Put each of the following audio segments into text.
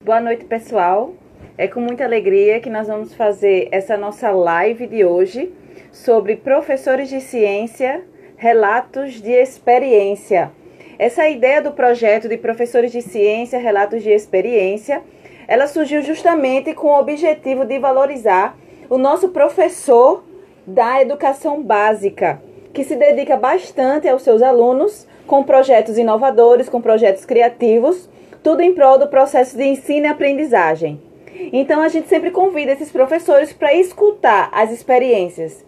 Boa noite, pessoal. É com muita alegria que nós vamos fazer essa nossa live de hoje sobre professores de ciência, relatos de experiência. Essa ideia do projeto de professores de ciência, relatos de experiência, ela surgiu justamente com o objetivo de valorizar o nosso professor da educação básica, que se dedica bastante aos seus alunos com projetos inovadores, com projetos criativos, tudo em prol do processo de ensino e aprendizagem. Então, a gente sempre convida esses professores para escutar as experiências.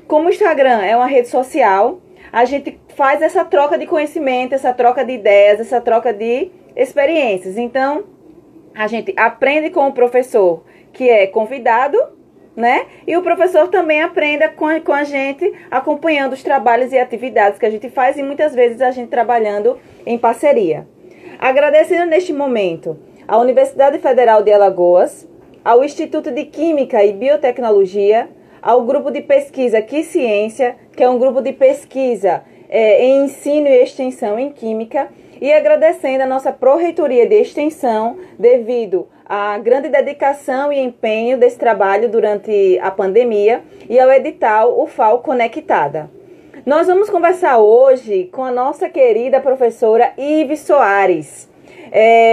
Como o Instagram é uma rede social, a gente faz essa troca de conhecimento, essa troca de ideias, essa troca de experiências. Então, a gente aprende com o professor que é convidado, né? E o professor também aprenda com a gente, acompanhando os trabalhos e atividades que a gente faz e muitas vezes a gente trabalhando em parceria. Agradecendo neste momento à Universidade Federal de Alagoas, ao Instituto de Química e Biotecnologia, ao Grupo de Pesquisa Quiciência, que é um grupo de pesquisa em ensino e extensão em Química, e agradecendo a nossa Pró-Reitoria de Extensão, devido à grande dedicação e empenho desse trabalho durante a pandemia, e ao edital UFAL Conectada. Nós vamos conversar hoje com a nossa querida professora Ive Soares.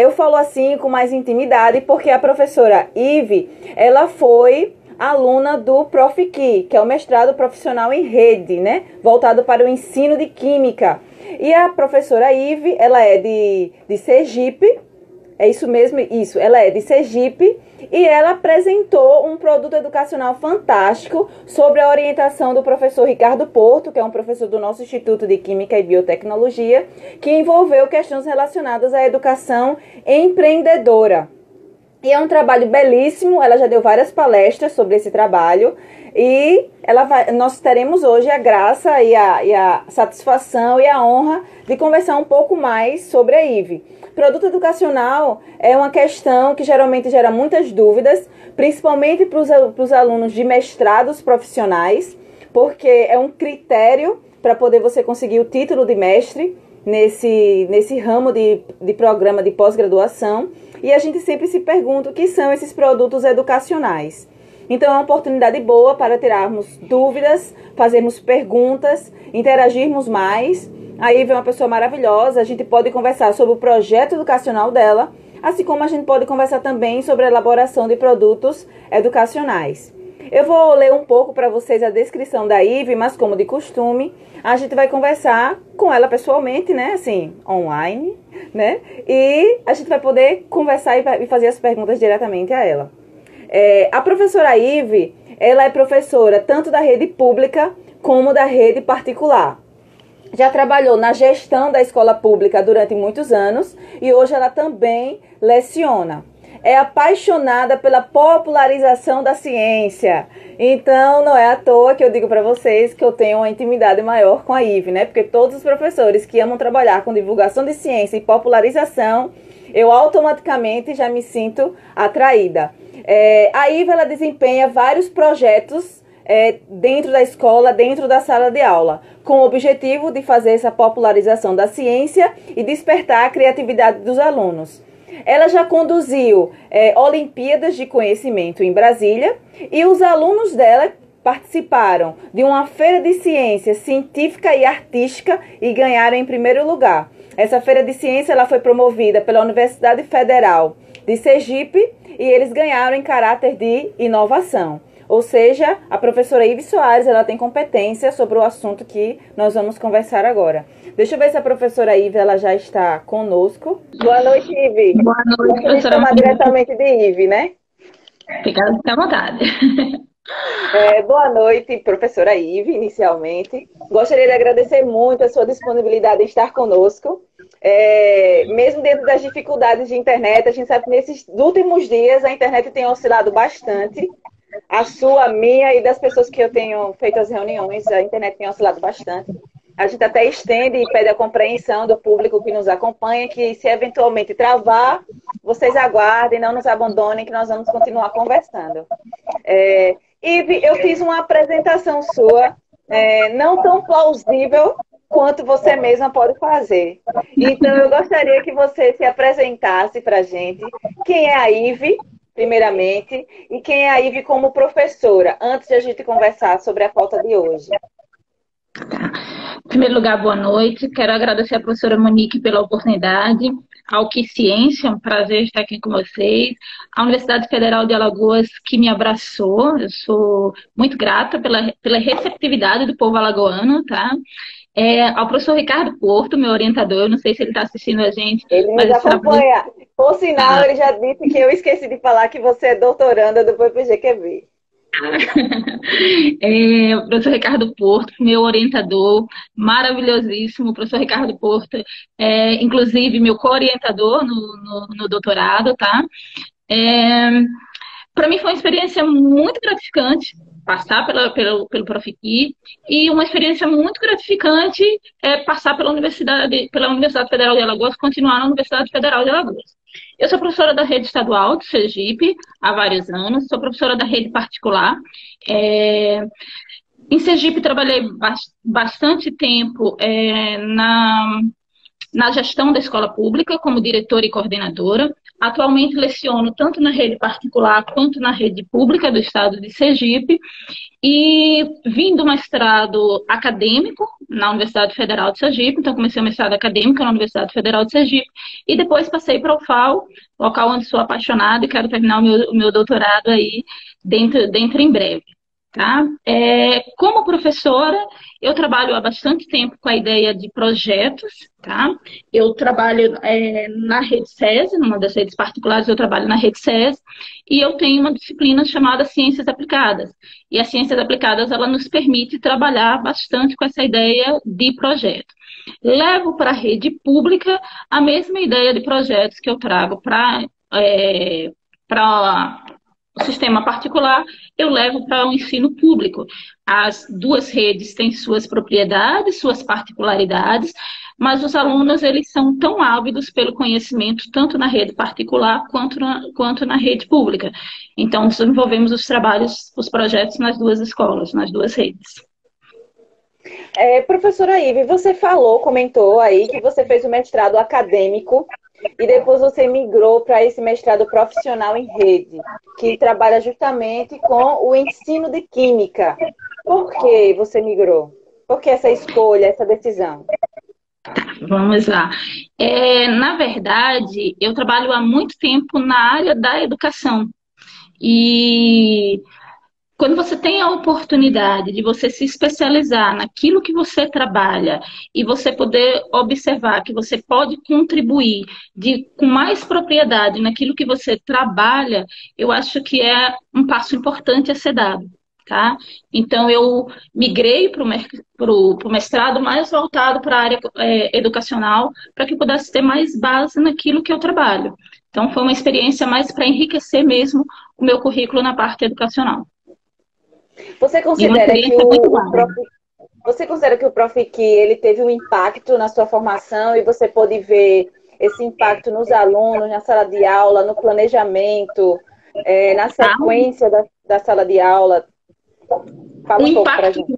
Eu falo assim com mais intimidade porque a professora Ive, ela foi aluna do ProfQ, que é o mestrado profissional em rede, né? Voltado para o ensino de Química. E a professora Ive, ela é de Sergipe, é isso mesmo? Isso, ela é de Sergipe e ela apresentou um produto educacional fantástico sobre a orientação do professor Ricardo Porto, que é um professor do nosso Instituto de Química e Biotecnologia, que envolveu questões relacionadas à educação empreendedora. E é um trabalho belíssimo, ela já deu várias palestras sobre esse trabalho e nós teremos hoje a graça e a satisfação e a honra de conversar um pouco mais sobre a Ive. Produto educacional é uma questão que geralmente gera muitas dúvidas, principalmente para os alunos de mestrados profissionais, porque é um critério para poder você conseguir o título de mestre nesse ramo de programa de pós-graduação. E a gente sempre se pergunta o que são esses produtos educacionais. Então é uma oportunidade boa para tirarmos dúvidas, fazermos perguntas, interagirmos mais. A Ive é uma pessoa maravilhosa, a gente pode conversar sobre o projeto educacional dela, assim como a gente pode conversar também sobre a elaboração de produtos educacionais. Eu vou ler um pouco para vocês a descrição da Ive, mas como de costume, a gente vai conversar com ela pessoalmente, né, assim, online, né, e a gente vai poder conversar e fazer as perguntas diretamente a ela. A professora Ive, ela é professora tanto da rede pública como da rede particular. Já trabalhou na gestão da escola pública durante muitos anos e hoje ela também leciona. É apaixonada pela popularização da ciência. Então, não é à toa que eu digo para vocês que eu tenho uma intimidade maior com a Ive, né? Porque todos os professores que amam trabalhar com divulgação de ciência e popularização, eu automaticamente já me sinto atraída. A Ive, ela desempenha vários projetos dentro da escola, dentro da sala de aula, com o objetivo de fazer essa popularização da ciência e despertar a criatividade dos alunos. Ela já conduziu Olimpíadas de Conhecimento em Brasília e os alunos dela participaram de uma feira de ciência científica e artística e ganharam em primeiro lugar. Essa feira de ciência ela foi promovida pela Universidade Federal de Sergipe e eles ganharam em caráter de inovação. Ou seja, a professora Ive Soares, ela tem competência sobre o assunto que nós vamos conversar agora. Deixa eu ver se a professora Ive, ela já está conosco. Boa noite, Ive. Boa noite, professora. Vamos chamar diretamente de Ive, né? Fica à vontade. Boa noite, professora Ive, inicialmente. Gostaria de agradecer muito a sua disponibilidade em estar conosco. Mesmo dentro das dificuldades de internet, a gente sabe que nesses últimos dias a internet tem oscilado bastante. A sua, a minha e das pessoas que eu tenho feito as reuniões, a internet tem oscilado bastante. A gente até estende e pede a compreensão do público que nos acompanha, que se eventualmente travar, vocês aguardem, não nos abandonem, que nós vamos continuar conversando. Ive, eu fiz uma apresentação sua, não tão plausível, quanto você mesma pode fazer. Então, eu gostaria que você se apresentasse para a gente. Quem é a Ive, primeiramente, e quem é a Ive como professora, antes de a gente conversar sobre a pauta de hoje. Em primeiro lugar, boa noite. Quero agradecer à professora Monique pela oportunidade, ao Que Ciência, é um prazer estar aqui com vocês, à Universidade Federal de Alagoas, que me abraçou. Eu sou muito grata pela receptividade do povo alagoano, tá? Ao professor Ricardo Porto, meu orientador, eu não sei se ele está assistindo a gente. Ele nos acompanha. Por sinal, ele já disse que eu esqueci de falar que você é doutoranda do PPG-QB. O professor Ricardo Porto, meu orientador, maravilhosíssimo. O professor Ricardo Porto inclusive, meu co-orientador no doutorado, tá? Para mim foi uma experiência muito gratificante passar pelo Profiqui e uma experiência muito gratificante passar pela Universidade Federal de Alagoas, continuar na Universidade Federal de Alagoas. Eu sou professora da rede estadual de Sergipe há vários anos, sou professora da rede particular. Em Sergipe trabalhei bastante tempo na gestão da escola pública, como diretora e coordenadora. Atualmente leciono tanto na rede particular quanto na rede pública do estado de Sergipe. E vim do mestrado acadêmico na Universidade Federal de Sergipe, então comecei o mestrado acadêmico na Universidade Federal de Sergipe, e depois passei para o UFAL, local onde sou apaixonada e quero terminar o meu doutorado aí dentro em breve. Tá? Como professora, eu trabalho há bastante tempo com a ideia de projetos, tá? Eu trabalho na rede SESI, numa das redes particulares eu trabalho na rede SESI, e eu tenho uma disciplina chamada Ciências Aplicadas. E as Ciências Aplicadas, ela nos permite trabalhar bastante com essa ideia de projeto. Levo para a rede pública a mesma ideia de projetos que eu trago para o sistema particular, eu levo para o ensino público. As duas redes têm suas propriedades, suas particularidades, mas os alunos eles são tão ávidos pelo conhecimento, tanto na rede particular quanto na rede pública. Então, desenvolvemos os projetos nas duas escolas, nas duas redes. Professora Ive, você comentou aí que você fez o mestrado acadêmico e depois você migrou para esse mestrado profissional em rede, que trabalha justamente com o ensino de química. Por que você migrou? Por que essa escolha, essa decisão? Vamos lá. Na verdade, eu trabalho há muito tempo na área da educação. E quando você tem a oportunidade de você se especializar naquilo que você trabalha e você poder observar que você pode contribuir com mais propriedade naquilo que você trabalha, eu acho que é um passo importante a ser dado. Tá? Então, eu migrei para o mestrado mais voltado para a área educacional, para que eu pudesse ter mais base naquilo que eu trabalho. Então, foi uma experiência mais para enriquecer mesmo o meu currículo na parte educacional. Você considera que o Profiqui ele teve um impacto na sua formação e você pôde ver esse impacto nos alunos, na sala de aula, no planejamento, na sequência da sala de aula? Fala um pouco pra gente.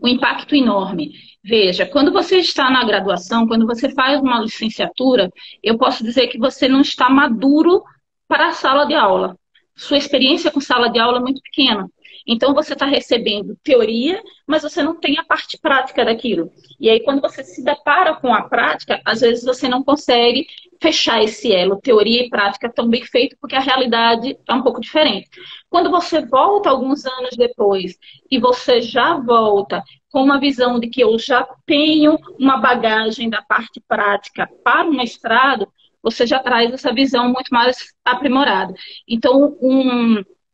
Um impacto enorme. Veja, quando você está na graduação, quando você faz uma licenciatura, eu posso dizer que você não está maduro para a sala de aula. Sua experiência com sala de aula é muito pequena. Então, você está recebendo teoria, mas você não tem a parte prática daquilo. E aí, quando você se depara com a prática, às vezes você não consegue fechar esse elo, teoria e prática tão bem feito, porque a realidade é um pouco diferente. Quando você volta alguns anos depois e você já volta com uma visão de que eu já tenho uma bagagem da parte prática para o mestrado, você já traz essa visão muito mais aprimorada. Então,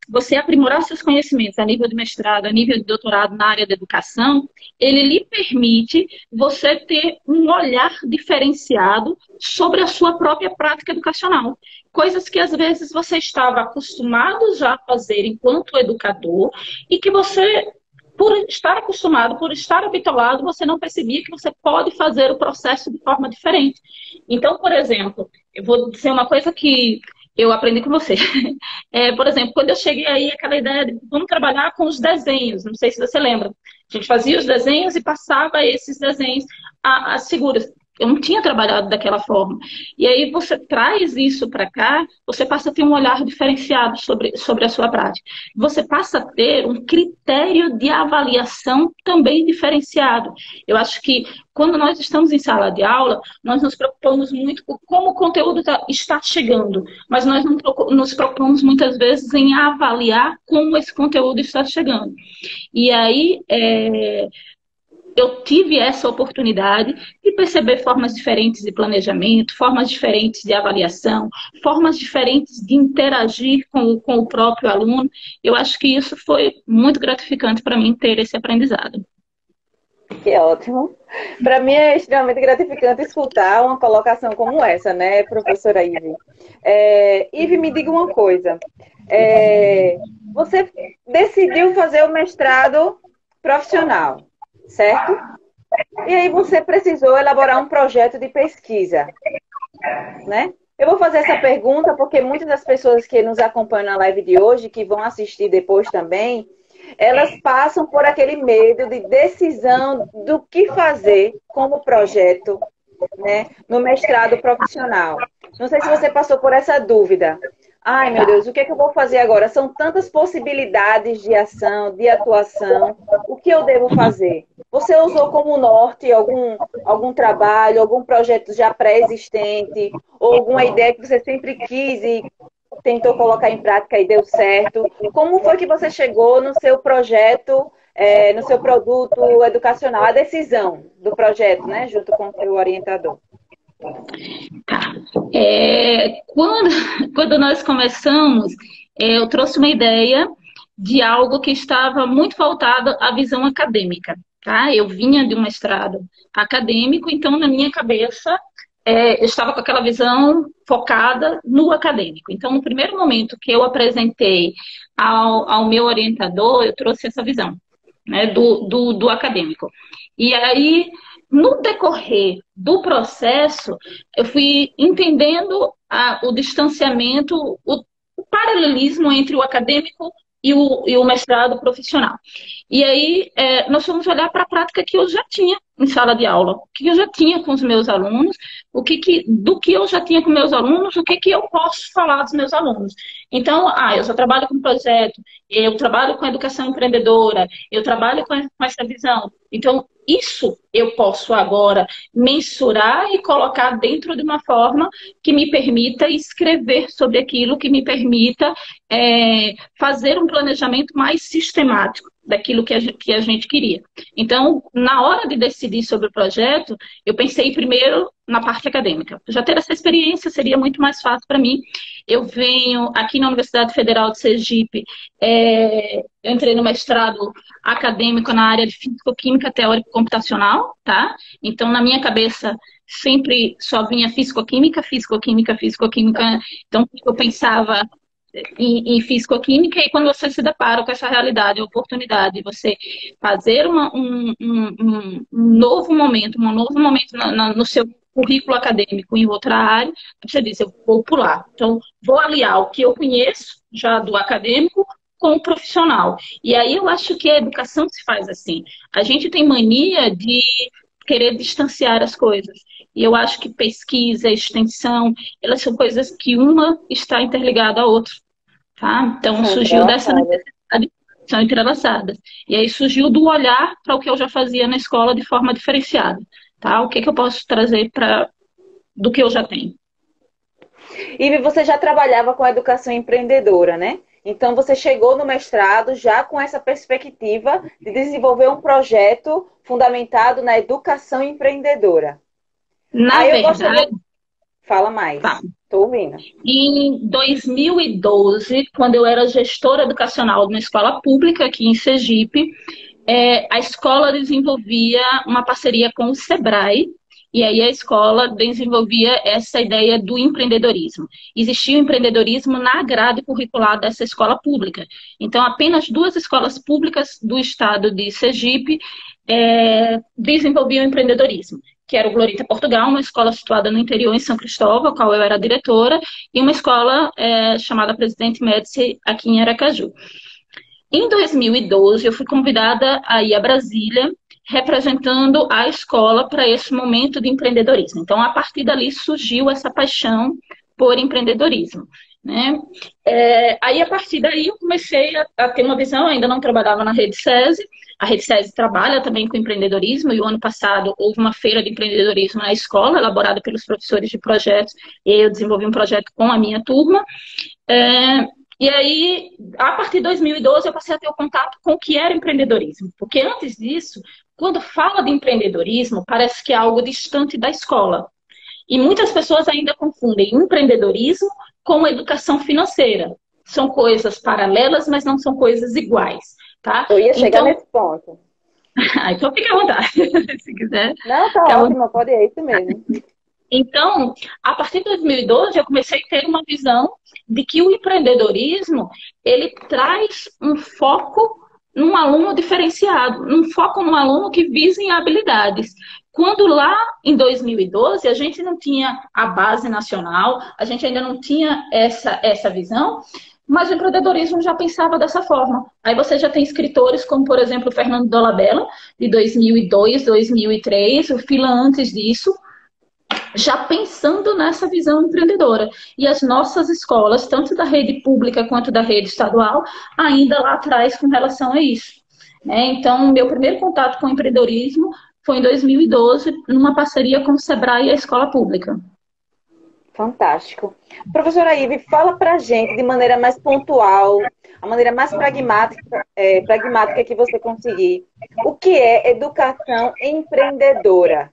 você aprimorar seus conhecimentos a nível de mestrado, a nível de doutorado na área da educação, ele lhe permite você ter um olhar diferenciado sobre a sua própria prática educacional. Coisas que às vezes você estava acostumado já a fazer enquanto educador e que você, por estar acostumado, por estar habituado, você não percebia que você pode fazer o processo de forma diferente. Então, por exemplo, eu vou dizer uma coisa que eu aprendi com você. Por exemplo, quando eu cheguei aí, aquela ideia de vamos trabalhar com os desenhos, não sei se você lembra. A gente fazia os desenhos e passava esses desenhos às figuras. Eu não tinha trabalhado daquela forma. E aí você traz isso para cá, você passa a ter um olhar diferenciado sobre a sua prática. Você passa a ter um critério de avaliação também diferenciado. Eu acho que quando nós estamos em sala de aula, nós nos preocupamos muito com como o conteúdo está chegando, mas nós não nos preocupamos muitas vezes em avaliar como esse conteúdo está chegando. E aí, eu tive essa oportunidade de perceber formas diferentes de planejamento, formas diferentes de avaliação, formas diferentes de interagir com o próprio aluno. Eu acho que isso foi muito gratificante para mim ter esse aprendizado. Que ótimo. Para mim é extremamente gratificante escutar uma colocação como essa, né, professora Ive? Ive, me diga uma coisa. Você decidiu fazer o mestrado profissional, certo? E aí você precisou elaborar um projeto de pesquisa, né? Eu vou fazer essa pergunta porque muitas das pessoas que nos acompanham na live de hoje, que vão assistir depois também, elas passam por aquele medo de decisão do que fazer como projeto, né, no mestrado profissional. Não sei se você passou por essa dúvida. Ai, meu Deus, o que é que eu vou fazer agora? São tantas possibilidades de ação, de atuação. O que eu devo fazer? Você usou como norte algum trabalho, algum projeto já pré-existente, ou alguma ideia que você sempre quis e tentou colocar em prática e deu certo? Como foi que você chegou no seu projeto, no seu produto educacional, a decisão do projeto, né, junto com o seu orientador? Tá. Quando nós começamos, eu trouxe uma ideia de algo que estava muito voltado à visão acadêmica. Tá? Eu vinha de um mestrado acadêmico, então na minha cabeça eu estava com aquela visão focada no acadêmico. Então, no primeiro momento que eu apresentei ao meu orientador, eu trouxe essa visão, né, do acadêmico. E aí, no decorrer do processo, eu fui entendendo o distanciamento, o paralelismo entre o acadêmico e o mestrado profissional. E aí, nós fomos olhar para a prática que eu já tinha em sala de aula, o que eu já tinha com os meus alunos, do que eu já tinha com meus alunos, o que eu posso falar dos meus alunos. Então, eu já trabalho com projeto, eu trabalho com educação empreendedora, eu trabalho com essa visão. Então, isso eu posso agora mensurar e colocar dentro de uma forma que me permita escrever sobre aquilo, que me permita fazer um planejamento mais sistemático daquilo que a gente queria. Então, na hora de decidir sobre o projeto, eu pensei primeiro na parte acadêmica. Já ter essa experiência seria muito mais fácil para mim. Eu venho aqui na Universidade Federal de Sergipe, eu entrei no mestrado acadêmico na área de físico-química teórico computacional, tá? Então, na minha cabeça, sempre só vinha físico-química, físico-química, físico-química. Então, eu pensava em físico-química, e quando você se depara com essa realidade, a oportunidade de você fazer um novo momento, no seu currículo acadêmico em outra área, você diz, eu vou pular. Então, vou aliar o que eu conheço já do acadêmico com o profissional. E aí eu acho que a educação se faz assim. A gente tem mania de querer distanciar as coisas. E eu acho que pesquisa, extensão, elas são coisas que uma está interligada à outra. Tá? Então, surgiu dessa necessidade, são entrelaçadas. E aí surgiu do olhar para o que eu já fazia na escola de forma diferenciada. Tá? O que eu posso trazer do que eu já tenho. E você já trabalhava com a educação empreendedora, né? Então, você chegou no mestrado já com essa perspectiva de desenvolver um projeto fundamentado na educação empreendedora. Na verdade... Fala mais. Tá. Estou ouvindo. Em 2012, quando eu era gestora educacional numa escola pública aqui em Sergipe, a escola desenvolvia uma parceria com o Sebrae, e aí a escola desenvolvia essa ideia do empreendedorismo. Existia o empreendedorismo na grade curricular dessa escola pública. Então, apenas 2 escolas públicas do estado de Sergipe desenvolviam empreendedorismo, que era o Glorita Portugal, uma escola situada no interior em São Cristóvão, a qual eu era diretora, e uma escola chamada Presidente Médici, aqui em Aracaju. Em 2012, eu fui convidada a ir a Brasília, representando a escola para esse momento de empreendedorismo. Então, a partir dali surgiu essa paixão por empreendedorismo, né? Aí, a partir daí, eu comecei a ter uma visão, ainda não trabalhava na Rede SESI, a Rede SESI trabalha também com empreendedorismo, e o ano passado houve uma feira de empreendedorismo na escola, elaborada pelos professores de projetos, e eu desenvolvi um projeto com a minha turma. E aí, a partir de 2012, eu passei a ter o contato com o que era empreendedorismo. Porque antes disso, quando fala de empreendedorismo, parece que é algo distante da escola. E muitas pessoas ainda confundem empreendedorismo com educação financeira. São coisas paralelas, mas não são coisas iguais, tá? Eu ia chegar nesse ponto. Então fica à vontade, se quiser. Não, tá ótimo, pode ir, é isso mesmo. Então, a partir de 2012, eu comecei a ter uma visão de que o empreendedorismo, ele traz um foco num aluno diferenciado, um foco num aluno que visa em habilidades. Quando lá em 2012, a gente não tinha a base nacional, a gente ainda não tinha essa visão, mas o empreendedorismo já pensava dessa forma. Aí você já tem escritores como, por exemplo, o Fernando Dolabella, de 2002, 2003, o Fila antes disso, já pensando nessa visão empreendedora. E as nossas escolas, tanto da rede pública quanto da rede estadual, ainda lá atrás com relação a isso. Então, meu primeiro contato com o empreendedorismo foi em 2012, numa parceria com o Sebrae e a escola pública. Fantástico. Professora Ive, fala pra gente de maneira mais pontual, a maneira mais pragmática que você conseguir. O que é educação empreendedora?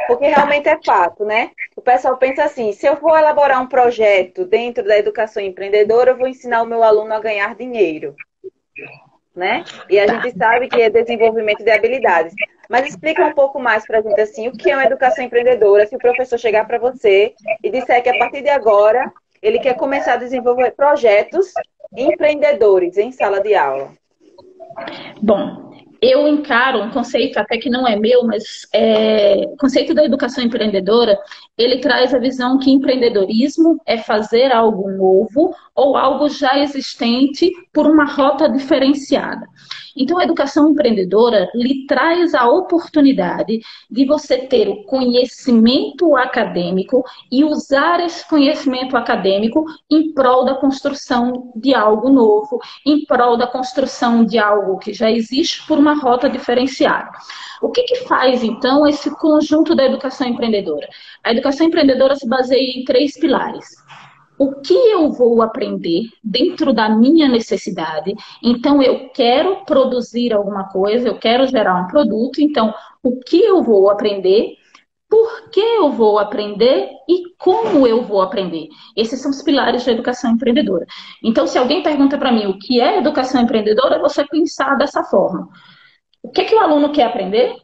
Porque realmente é fato, né? O pessoal pensa assim, se eu for elaborar um projeto dentro da educação empreendedora, eu vou ensinar o meu aluno a ganhar dinheiro, né? E a gente sabe que é desenvolvimento de habilidades. Mas explica um pouco mais pra gente, assim, o que é uma educação empreendedora, se o professor chegar para você e disser que a partir de agora ele quer começar a desenvolver projetos empreendedores em sala de aula. Bom, eu encaro um conceito até que não é meu, mas o conceito da educação empreendedora, ele traz a visão que empreendedorismo é fazer algo novo ou algo já existente por uma rota diferenciada. Então, a educação empreendedora lhe traz a oportunidade de você ter o conhecimento acadêmico e usar esse conhecimento acadêmico em prol da construção de algo novo, em prol da construção de algo que já existe por uma rota diferenciada. O que faz, então, esse conjunto da educação empreendedora? A educação empreendedora se baseia em 3 pilares. O que eu vou aprender dentro da minha necessidade? Então, eu quero produzir alguma coisa, eu quero gerar um produto, então, o que eu vou aprender? Por que eu vou aprender e como eu vou aprender? Esses são os pilares da educação empreendedora. Então, se alguém pergunta para mim o que é educação empreendedora, você pensar dessa forma. O que o aluno quer aprender?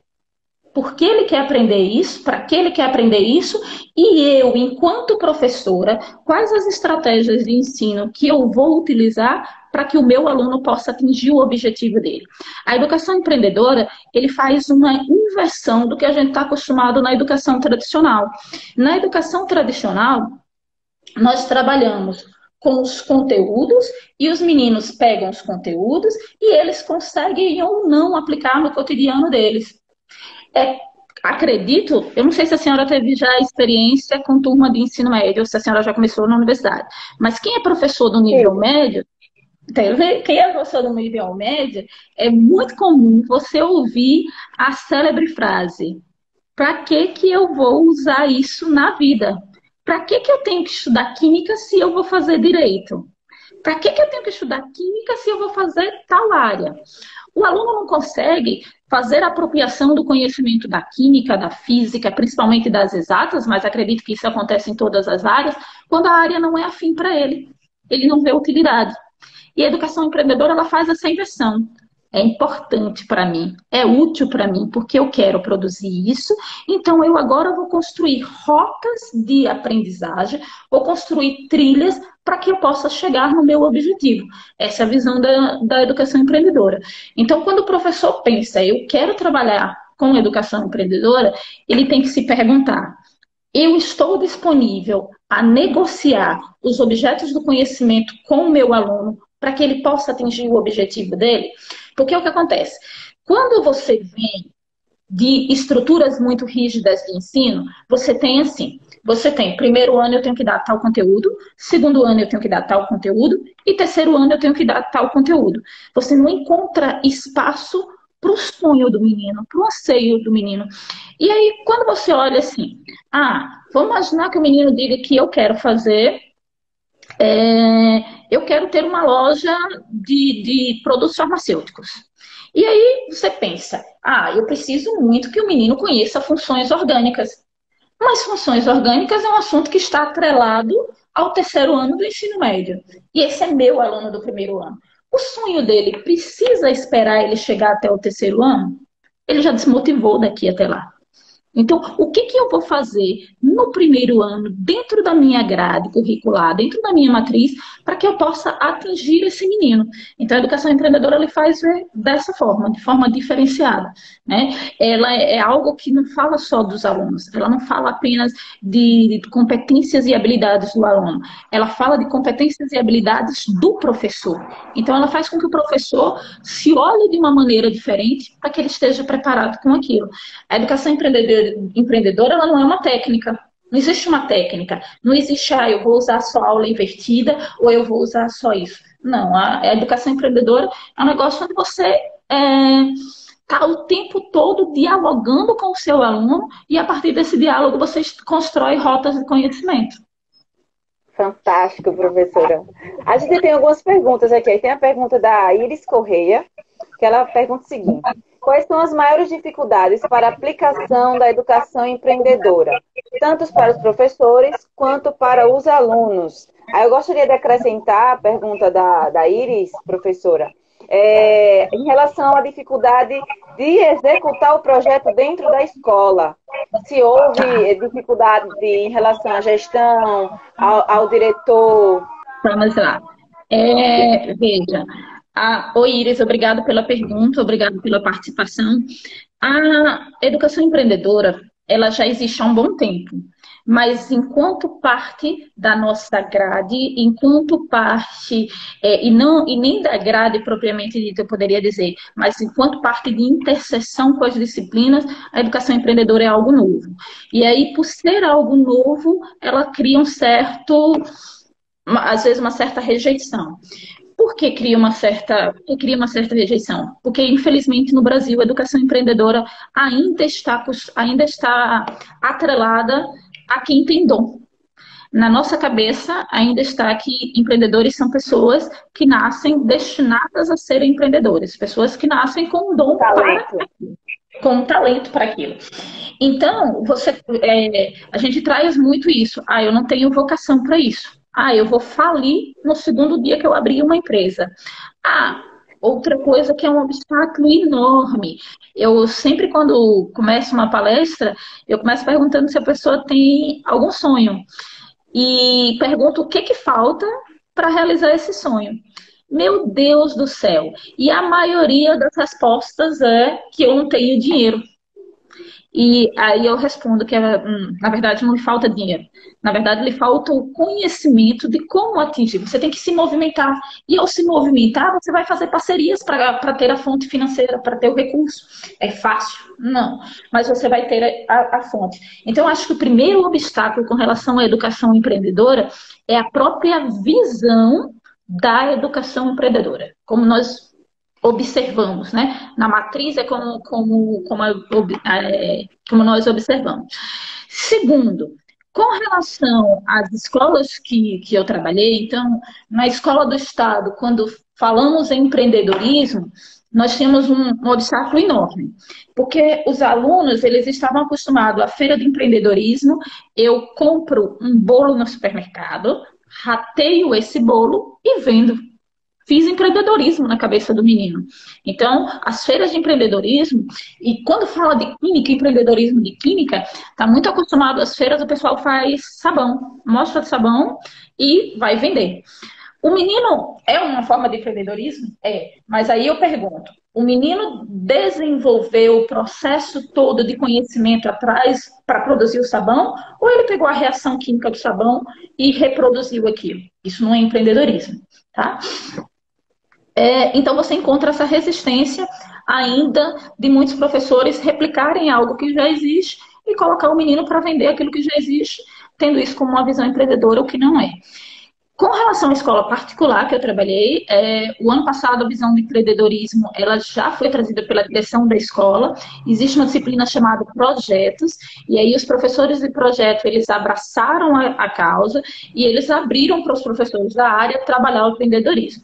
Por que ele quer aprender isso? Para que ele quer aprender isso? E eu, enquanto professora, quais as estratégias de ensino que eu vou utilizar para que o meu aluno possa atingir o objetivo dele? A educação empreendedora, ele faz uma inversão do que a gente está acostumado na educação tradicional. Na educação tradicional, nós trabalhamos com os conteúdos e os meninos pegam os conteúdos e eles conseguem ou não aplicar no cotidiano deles. Acredito, eu não sei se a senhora teve já experiência com turma de ensino médio, ou se a senhora já começou na universidade, mas quem é professor do nível médio, quem é professor do nível médio, é muito comum você ouvir a célebre frase: para que eu vou usar isso na vida? Para que eu tenho que estudar química se eu vou fazer direito? Para que eu tenho que estudar química se eu vou fazer tal área? O aluno não consegue fazer a apropriação do conhecimento da química, da física, principalmente das exatas, mas acredito que isso acontece em todas as áreas, quando a área não é afim para ele. Ele não vê utilidade. E a educação empreendedora, ela faz essa inversão. É importante para mim, é útil para mim, porque eu quero produzir isso, então eu agora vou construir rotas de aprendizagem, vou construir trilhas para que eu possa chegar no meu objetivo. Essa é a visão da educação empreendedora. Então, quando o professor pensa, eu quero trabalhar com educação empreendedora, ele tem que se perguntar: eu estou disponível a negociar os objetos do conhecimento com o meu aluno para que ele possa atingir o objetivo dele? Porque o que acontece? Quando você vem de estruturas muito rígidas de ensino, você tem assim, você tem, primeiro ano eu tenho que dar tal conteúdo, segundo ano eu tenho que dar tal conteúdo, e terceiro ano eu tenho que dar tal conteúdo. Você não encontra espaço para o sonho do menino, para o anseio do menino. E aí, quando você olha assim, vamos imaginar que o menino diga que eu quero fazer, eu quero ter uma loja de produtos farmacêuticos. E aí você pensa, eu preciso muito que o menino conheça funções orgânicas. Mas funções orgânicas é um assunto que está atrelado ao terceiro ano do ensino médio. E esse é meu aluno do primeiro ano. O sonho dele precisa esperar ele chegar até o terceiro ano? Ele já desmotivou daqui até lá. Então, o que eu vou fazer no primeiro ano, dentro da minha grade curricular, dentro da minha matriz, para que eu possa atingir esse menino? Então, a educação empreendedora ele faz dessa forma, de forma diferenciada, né? Ela é algo que não fala só dos alunos, ela não fala apenas de competências e habilidades do aluno, ela fala de competências e habilidades do professor. Então, ela faz com que o professor se olhe de uma maneira diferente para que ele esteja preparado com aquilo. A educação empreendedora ela não é uma técnica. Não existe uma técnica. Não existe, eu vou usar só aula invertida ou eu vou usar só isso. Não, a educação empreendedora é um negócio onde você está o tempo todo dialogando com o seu aluno e a partir desse diálogo você constrói rotas de conhecimento. Fantástico, professora. A gente tem algumas perguntas aqui. Tem a pergunta da Iris Correia, que ela pergunta o seguinte: quais são as maiores dificuldades para a aplicação da educação empreendedora, tanto para os professores quanto para os alunos? Aí eu gostaria de acrescentar a pergunta da Iris, professora, em relação à dificuldade de executar o projeto dentro da escola. Se houve dificuldade em relação à gestão, ao diretor. Vamos lá. Veja, oi Iris, obrigado pela pergunta, obrigado pela participação. A educação empreendedora, ela já existe há um bom tempo, mas enquanto parte da nossa grade, enquanto parte, e nem da grade propriamente dita, eu poderia dizer, mas enquanto parte de interseção com as disciplinas, a educação empreendedora é algo novo. E aí, por ser algo novo, ela cria às vezes uma certa rejeição. Por que cria uma certa rejeição? Porque, infelizmente, no Brasil, a educação empreendedora ainda está atrelada a quem tem dom. Na nossa cabeça, ainda está que empreendedores são pessoas que nascem destinadas a serem empreendedores, pessoas que nascem com um dom com um talento para aquilo. Então, a gente traz muito isso. Eu não tenho vocação para isso. Eu vou falir no segundo dia que eu abrir uma empresa. Outra coisa que é um obstáculo enorme. Eu sempre, quando começo uma palestra, eu começo perguntando se a pessoa tem algum sonho. E pergunto o que falta para realizar esse sonho. Meu Deus do céu! E a maioria das respostas é que eu não tenho dinheiro. E aí eu respondo que, na verdade, não lhe falta dinheiro. Na verdade, lhe falta o conhecimento de como atingir. Você tem que se movimentar. E ao se movimentar, você vai fazer parcerias para ter a fonte financeira, para ter o recurso. É fácil? Não. Mas você vai ter a fonte. Então, acho que o primeiro obstáculo com relação à educação empreendedora é a própria visão da educação empreendedora. Como nós observamos, né? Na matriz é como nós observamos. Segundo, com relação às escolas que eu trabalhei, então, na escola do Estado, quando falamos em empreendedorismo, nós tínhamos um obstáculo enorme, porque os alunos, eles estavam acostumados à feira de empreendedorismo, eu compro um bolo no supermercado, rateio esse bolo e vendo. Fiz empreendedorismo na cabeça do menino. Então, as feiras de empreendedorismo, e quando fala de química, empreendedorismo de química, está muito acostumado às feiras, o pessoal faz sabão, mostra sabão e vai vender. O menino é uma forma de empreendedorismo? É. Mas aí eu pergunto, o menino desenvolveu o processo todo de conhecimento atrás para produzir o sabão, ou ele pegou a reação química do sabão e reproduziu aquilo? Isso não é empreendedorismo, tá? Então você encontra essa resistência ainda de muitos professores replicarem algo que já existe e colocar o menino para vender aquilo que já existe, tendo isso como uma visão empreendedora, o que não é. Com relação à escola particular que eu trabalhei, o ano passado a visão do empreendedorismo ela já foi trazida pela direção da escola. Existe uma disciplina chamada projetos, e aí os professores de projeto eles abraçaram a causa e eles abriram para os professores da área trabalhar o empreendedorismo.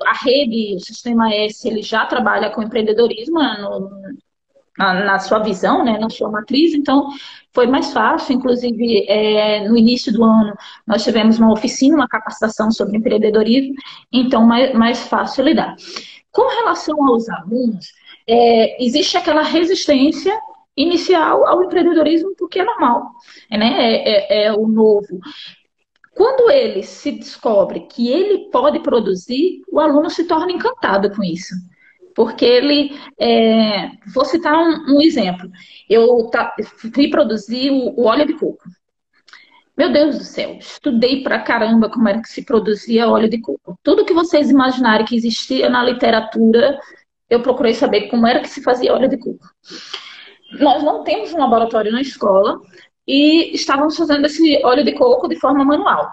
A rede, o Sistema S, ele já trabalha com empreendedorismo na sua visão, né, na sua matriz, então foi mais fácil. Inclusive, no início do ano, nós tivemos uma oficina, uma capacitação sobre empreendedorismo, então mais fácil lidar. Com relação aos alunos, existe aquela resistência inicial ao empreendedorismo, porque é normal, né? É o novo. Quando ele se descobre que ele pode produzir, o aluno se torna encantado com isso. Porque vou citar um exemplo. Eu fui produzir o óleo de coco. Meu Deus do céu, estudei pra caramba como era que se produzia óleo de coco. Tudo que vocês imaginarem que existia na literatura, eu procurei saber como era que se fazia óleo de coco. Nós não temos um laboratório na escola e estávamos fazendo esse óleo de coco de forma manual.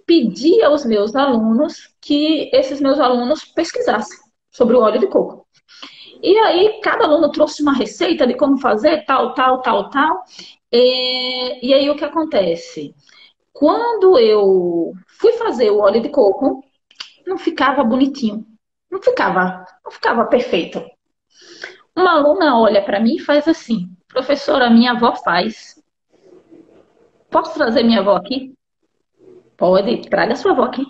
Pedi aos meus alunos que esses meus alunos pesquisassem sobre o óleo de coco. E aí, cada aluno trouxe uma receita de como fazer, tal. E aí, o que acontece? Quando eu fui fazer o óleo de coco, não ficava bonitinho. Não ficava perfeito. Uma aluna olha para mim e faz assim: professora, minha avó faz. Posso trazer minha avó aqui? Pode, traga sua avó aqui.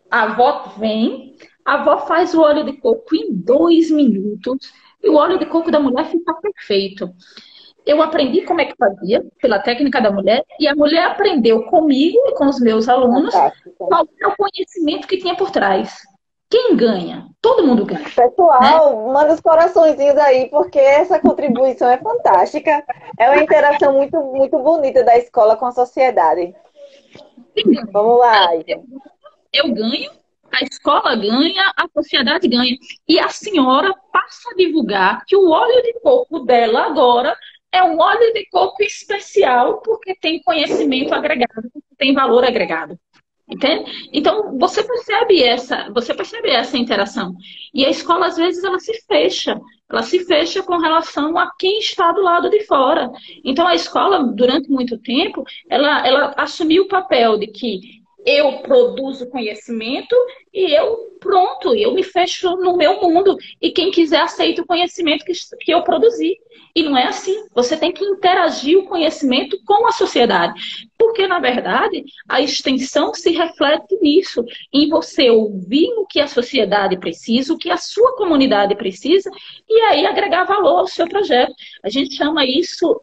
A avó vem, a avó faz o óleo de coco em 2 minutos e o óleo de coco da mulher fica perfeito. Eu aprendi como é que fazia, pela técnica da mulher, e a mulher aprendeu comigo e com os meus alunos qual é o conhecimento que tinha por trás. Quem ganha? Todo mundo ganha. Pessoal, né? Manda os coraçõezinhos aí, porque essa contribuição é fantástica. É uma interação muito, muito bonita da escola com a sociedade. Vamos lá. Eu ganho, a escola ganha, a sociedade ganha. E a senhora passa a divulgar que o óleo de coco dela agora é um óleo de coco especial porque tem conhecimento agregado, tem valor agregado. Entende? Então, você percebe essa interação. E a escola, às vezes, ela se fecha com relação a quem está do lado de fora. Então, a escola, durante muito tempo, ela assumiu o papel de que eu produzo conhecimento e eu me fecho no meu mundo. E quem quiser aceita o conhecimento que eu produzi. E não é assim. Você tem que interagir o conhecimento com a sociedade. Porque, na verdade, a extensão se reflete nisso. Em você ouvir o que a sociedade precisa, o que a sua comunidade precisa, e aí agregar valor ao seu projeto. A gente chama isso,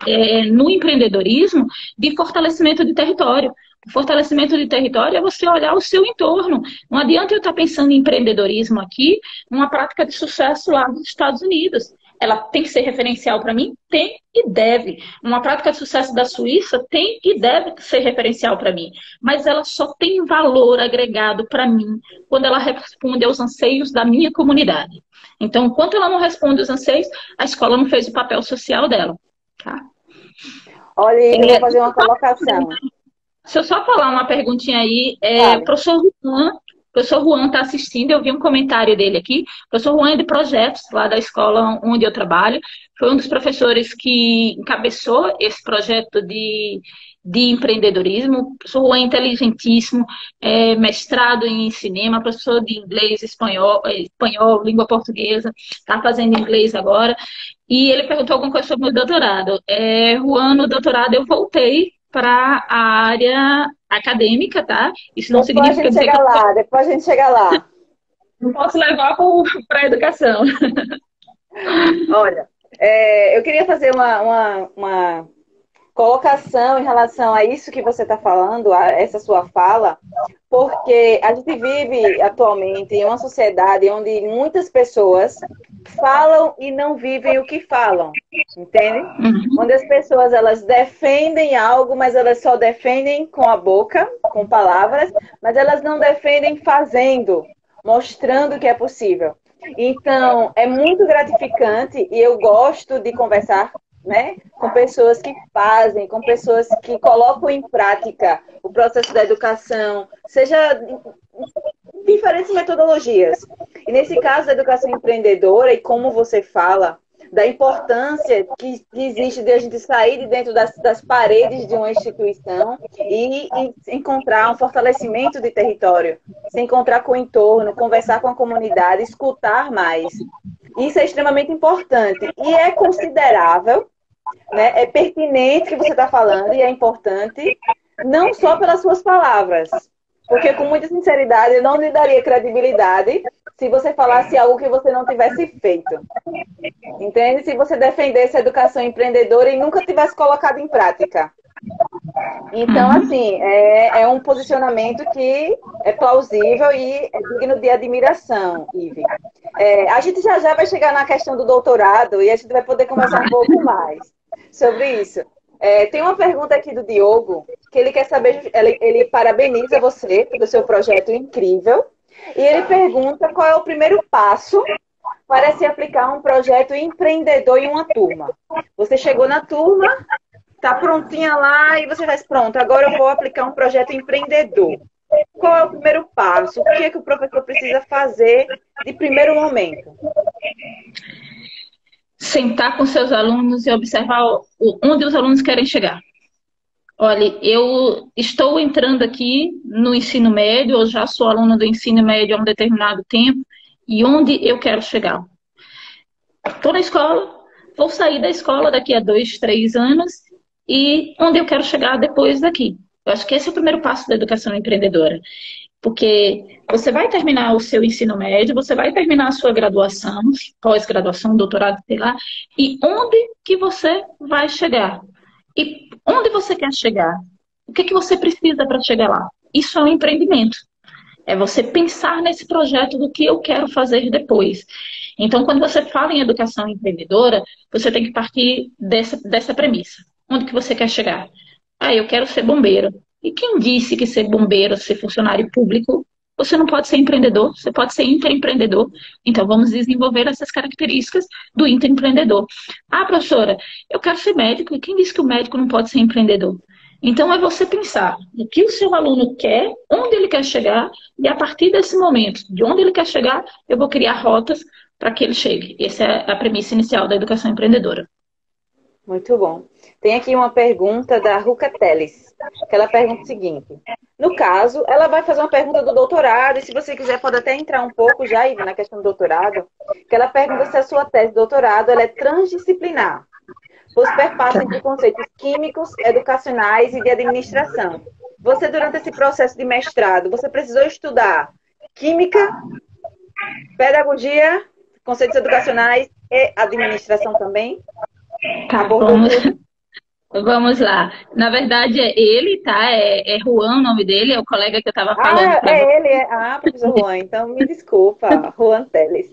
no empreendedorismo, de fortalecimento de território. O fortalecimento de território é você olhar o seu entorno. Não adianta eu estar pensando em empreendedorismo aqui, numa prática de sucesso lá nos Estados Unidos. Ela tem que ser referencial para mim? Tem e deve. Uma prática de sucesso da Suíça tem e deve ser referencial para mim. Mas ela só tem valor agregado para mim quando ela responde aos anseios da minha comunidade. Então, enquanto ela não responde aos anseios, a escola não fez o papel social dela. Tá? Olha, eu vou fazer uma colocação. Deixa eu só falar uma perguntinha aí. O professor Juan está assistindo, eu vi um comentário dele aqui. O professor Juan é de projetos lá da escola onde eu trabalho. Foi um dos professores que encabeçou esse projeto de empreendedorismo. O professor Juan é inteligentíssimo, mestrado em cinema, professor de inglês, espanhol, língua portuguesa, está fazendo inglês agora. E ele perguntou alguma coisa sobre o meu doutorado. Juan, no doutorado eu voltei para a área acadêmica, tá? Isso não significa dizer que depois a gente chega lá. Não posso levar para a educação. Olha, eu queria fazer uma colocação em relação a isso que você está falando, a essa sua fala, porque a gente vive atualmente em uma sociedade onde muitas pessoas falam e não vivem o que falam, entende? Onde as pessoas, elas defendem algo, mas elas só defendem com a boca, com palavras, mas elas não defendem fazendo. mostrando que é possível. Então, é muito gratificante e eu gosto de conversar, né, com pessoas que fazem, com pessoas que colocam em prática o processo da educação, seja diferentes metodologias. E nesse caso da educação empreendedora, e como você fala, da importância que existe de a gente sair de dentro das paredes de uma instituição e encontrar um fortalecimento de território, se encontrar com o entorno, conversar com a comunidade, escutar mais. Isso é extremamente importante e é considerável, né, é pertinente o que você está falando e é importante, não só pelas suas palavras, porque com muita sinceridade eu não lhe daria credibilidade se você falasse algo que você não tivesse feito. Entende? Se você defendesse a educação empreendedora e nunca tivesse colocado em prática. Então, assim, é um posicionamento que é plausível e é digno de admiração, Ive. A gente já vai chegar na questão do doutorado e a gente vai poder conversar um pouco mais sobre isso. Tem uma pergunta aqui do Diogo, que ele quer saber, ele parabeniza você pelo seu projeto incrível, e ele pergunta qual é o primeiro passo para se aplicar um projeto empreendedor em uma turma. Você chegou na turma, está prontinha lá e você vai, pronto, agora eu vou aplicar um projeto empreendedor. Qual é o primeiro passo? O que é que o professor precisa fazer de primeiro momento? Sentar com seus alunos e observar onde os alunos querem chegar. Olha, eu estou entrando aqui no ensino médio, eu já sou aluna do ensino médio há um determinado tempo, e onde eu quero chegar? Estou na escola, vou sair da escola daqui a 2, 3 anos, e onde eu quero chegar depois daqui? Eu acho que esse é o primeiro passo da educação empreendedora. Porque você vai terminar o seu ensino médio, você vai terminar a sua graduação, pós-graduação, doutorado, sei lá, e onde que você vai chegar? E onde você quer chegar? O que que você precisa para chegar lá? Isso é um empreendimento. É você pensar nesse projeto do que eu quero fazer depois. Então, quando você fala em educação empreendedora, você tem que partir dessa premissa. Onde que você quer chegar? Ah, eu quero ser bombeiro. E quem disse que ser bombeiro, ser funcionário público, você não pode ser empreendedor, você pode ser intraempreendedor. Então, vamos desenvolver essas características do intraempreendedor. Ah, professora, eu quero ser médico. E quem disse que o médico não pode ser empreendedor? Então, é você pensar o que o seu aluno quer, onde ele quer chegar, e a partir desse momento, de onde ele quer chegar, eu vou criar rotas para que ele chegue. Essa é a premissa inicial da educação empreendedora. Muito bom. Tem aqui uma pergunta da Ruca Teles, que ela pergunta o seguinte. No caso, ela vai fazer uma pergunta do doutorado, e se você quiser pode até entrar um pouco já aí na questão do doutorado, que ela pergunta se a sua tese de doutorado ela é transdisciplinar, pois perpassa entre conceitos químicos, educacionais e de administração. Você, durante esse processo de mestrado, você precisou estudar química, pedagogia, conceitos educacionais e administração também? Tá, vamos lá. Na verdade, é ele, tá? É Juan o nome dele, é o colega que eu estava falando. Professor Juan, então me desculpa, Juan Teles.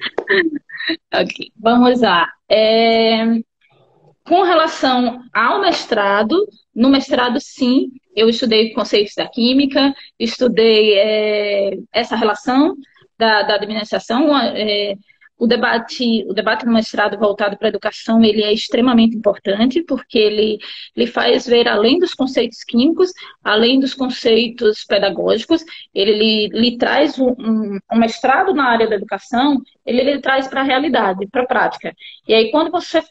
Ok, vamos lá. Com relação ao mestrado, no mestrado, sim, eu estudei conceitos da química, estudei essa relação da administração. O debate no mestrado voltado para a educação, ele é extremamente importante, porque ele faz ver, além dos conceitos químicos, além dos conceitos pedagógicos, ele lhe traz um mestrado na área da educação, ele traz para a realidade, para a prática. E aí, quando você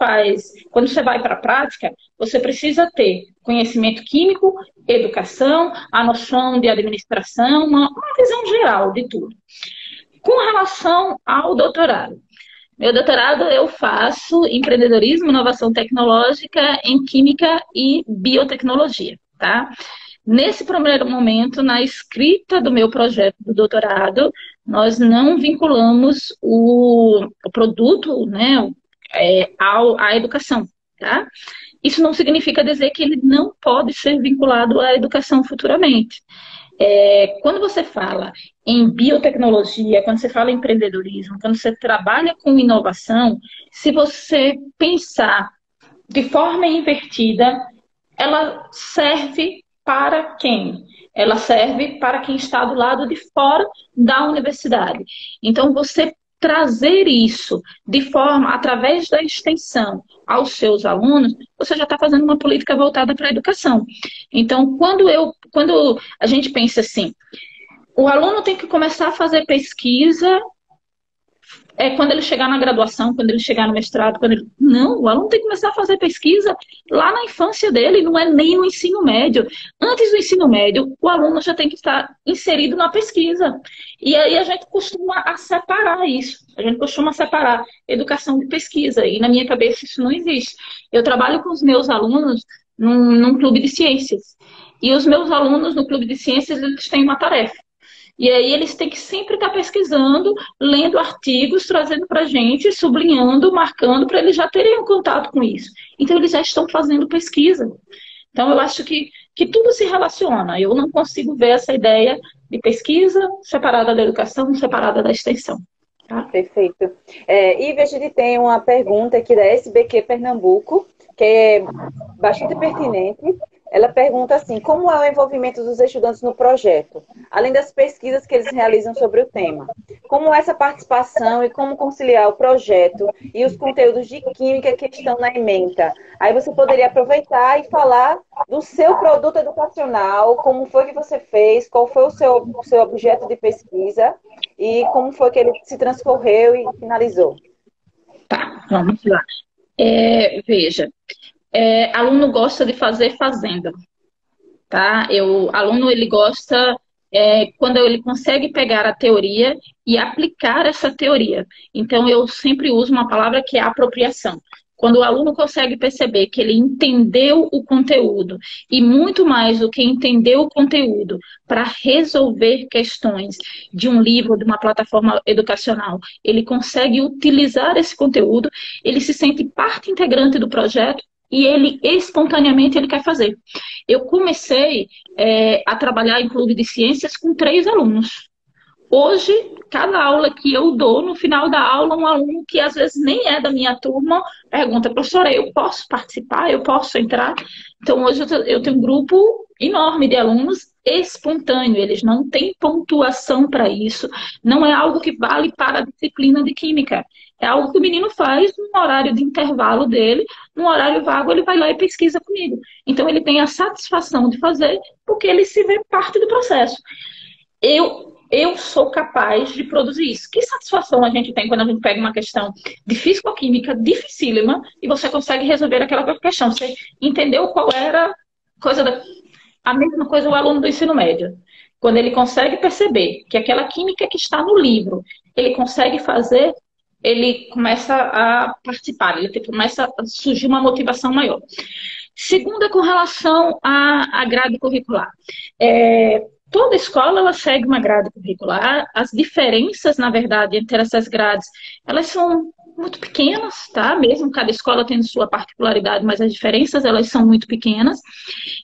vai para a prática, você precisa ter conhecimento químico, educação, a noção de administração, uma visão geral de tudo. Com relação ao doutorado. Meu doutorado eu faço empreendedorismo, inovação tecnológica em química e biotecnologia, tá? Nesse primeiro momento, na escrita do meu projeto do doutorado, nós não vinculamos o produto, né, à educação, tá? Isso não significa dizer que ele não pode ser vinculado à educação futuramente. Quando você fala em biotecnologia, quando você fala em empreendedorismo, quando você trabalha com inovação, se você pensar de forma invertida, ela serve para quem? ela serve para quem está do lado de fora da universidade. Então, você trazer isso de forma, através da extensão aos seus alunos, você já está fazendo uma política voltada para a educação. Então, quando a gente pensa assim, o aluno tem que começar a fazer pesquisa quando ele chegar na graduação, quando ele chegar no mestrado, Não, o aluno tem que começar a fazer pesquisa lá na infância dele, não é nem no ensino médio. Antes do ensino médio, o aluno já tem que estar inserido na pesquisa. E aí a gente costuma separar isso. A gente costuma separar educação de pesquisa. E na minha cabeça isso não existe. Eu trabalho com os meus alunos num clube de ciências. E os meus alunos no clube de ciências, eles têm uma tarefa. E aí eles têm que sempre estar pesquisando, lendo artigos, trazendo para a gente, sublinhando, marcando, para eles já terem um contato com isso. Então, eles já estão fazendo pesquisa. Então, eu acho que tudo se relaciona. Eu não consigo ver essa ideia de pesquisa separada da educação, separada da extensão. Tá? Perfeito. Ive, a gente tem uma pergunta aqui da SBQ Pernambuco, que é bastante pertinente. Ela pergunta assim, como é o envolvimento dos estudantes no projeto, além das pesquisas que eles realizam sobre o tema? Como é essa participação e como conciliar o projeto e os conteúdos de química que estão na ementa? Aí você poderia aproveitar e falar do seu produto educacional, como foi que você fez, qual foi o seu objeto de pesquisa e como foi que ele se transcorreu e finalizou. Tá, vamos lá. Veja, aluno gosta de fazer fazenda, tá? Aluno, ele gosta quando ele consegue pegar a teoria e aplicar essa teoria. Então, eu sempre uso uma palavra que é apropriação. Quando o aluno consegue perceber que ele entendeu o conteúdo e muito mais do que entender o conteúdo para resolver questões de um livro, de uma plataforma educacional, ele consegue utilizar esse conteúdo, ele se sente parte integrante do projeto e ele espontaneamente ele quer fazer. Eu comecei a trabalhar em clube de ciências com 3 alunos. Hoje, cada aula que eu dou, no final da aula, um aluno que às vezes nem é da minha turma, pergunta, professora, eu posso participar? Eu posso entrar? Então, hoje eu tenho um grupo enorme de alunos espontâneo, eles não têm pontuação para isso, não é algo que vale para a disciplina de química, é algo que o menino faz no horário de intervalo dele, no horário vago, ele vai lá e pesquisa comigo. Então, ele tem a satisfação de fazer, porque ele se vê parte do processo. Eu sou capaz de produzir isso. Que satisfação a gente tem quando a gente pega uma questão de físico-química dificílima e você consegue resolver aquela questão. Você entendeu qual era a mesma coisa o aluno do ensino médio. Quando ele consegue perceber que aquela química que está no livro, ele consegue fazer, ele começa a participar, ele começa a surgir uma motivação maior. Segunda, com relação à grade curricular. Toda escola ela segue uma grade curricular. As diferenças, na verdade, entre essas grades, elas são muito pequenas, tá? Mesmo cada escola tendo sua particularidade, mas as diferenças elas são muito pequenas.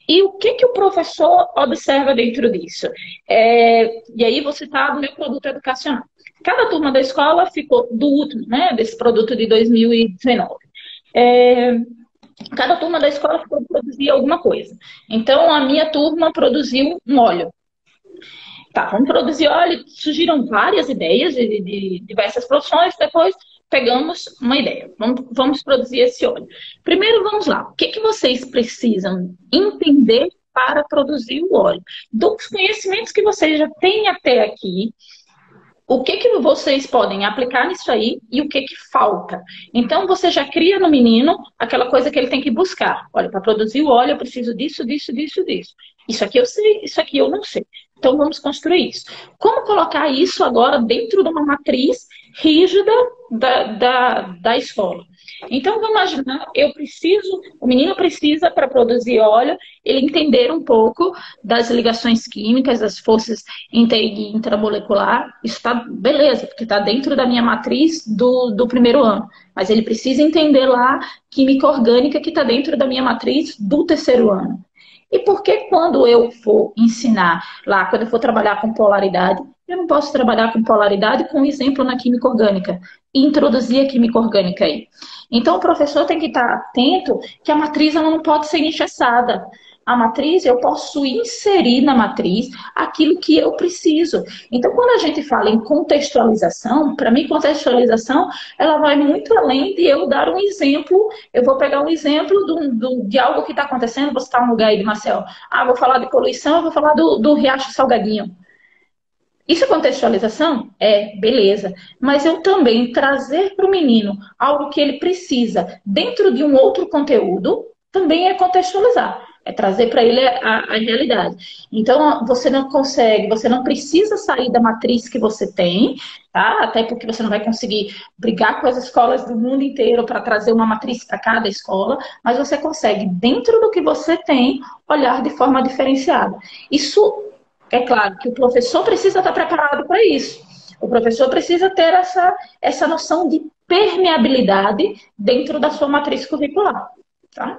E o que o professor observa dentro disso? E aí você está no meu produto educacional. Cada turma da escola ficou do último, né? Desse produto de 2019. Cada turma da escola ficou produzir alguma coisa. Então, a minha turma produziu um óleo. Tá, vamos produzir óleo. Surgiram várias ideias de diversas produções. Depois pegamos uma ideia. Vamos produzir esse óleo. Primeiro, vamos lá. O que vocês precisam entender para produzir o óleo? Dos conhecimentos que vocês já têm até aqui, o que vocês podem aplicar nisso aí e o que falta. Então, você já cria no menino aquela coisa que ele tem que buscar. Olha, para produzir o óleo eu preciso disso, disso, disso, disso. Isso aqui eu sei, isso aqui eu não sei. Então, vamos construir isso. Como colocar isso agora dentro de uma matriz rígida da escola? Então, vamos imaginar, o menino precisa, para produzir óleo, ele entender um pouco das ligações químicas, das forças intramolecular. Isso está beleza, porque está dentro da minha matriz do primeiro ano. Mas ele precisa entender lá química orgânica que está dentro da minha matriz do terceiro ano. E por que quando eu for ensinar lá, quando eu for trabalhar com polaridade, eu não posso trabalhar com polaridade com um exemplo na química orgânica e introduzir a química orgânica aí? Então, o professor tem que estar atento que a matriz ela não pode ser engessada. a matriz, eu posso inserir na matriz aquilo que eu preciso. Então, quando a gente fala em contextualização, para mim, contextualização, ela vai muito além de eu dar um exemplo. Eu vou pegar um exemplo de algo que está acontecendo, você está num lugar aí de Marcel. Ah, vou falar de poluição, eu vou falar do Riacho Salgadinho. Isso é contextualização? É, beleza. Mas eu também trazer para o menino algo que ele precisa dentro de um outro conteúdo também é contextualizar. É trazer para ele a realidade. Então, você não consegue, você não precisa sair da matriz que você tem, tá? Até porque você não vai conseguir brigar com as escolas do mundo inteiro para trazer uma matriz para cada escola, mas você consegue, dentro do que você tem, olhar de forma diferenciada. Isso é claro que o professor precisa estar preparado para isso. O professor precisa ter essa noção de permeabilidade dentro da sua matriz curricular. Tá?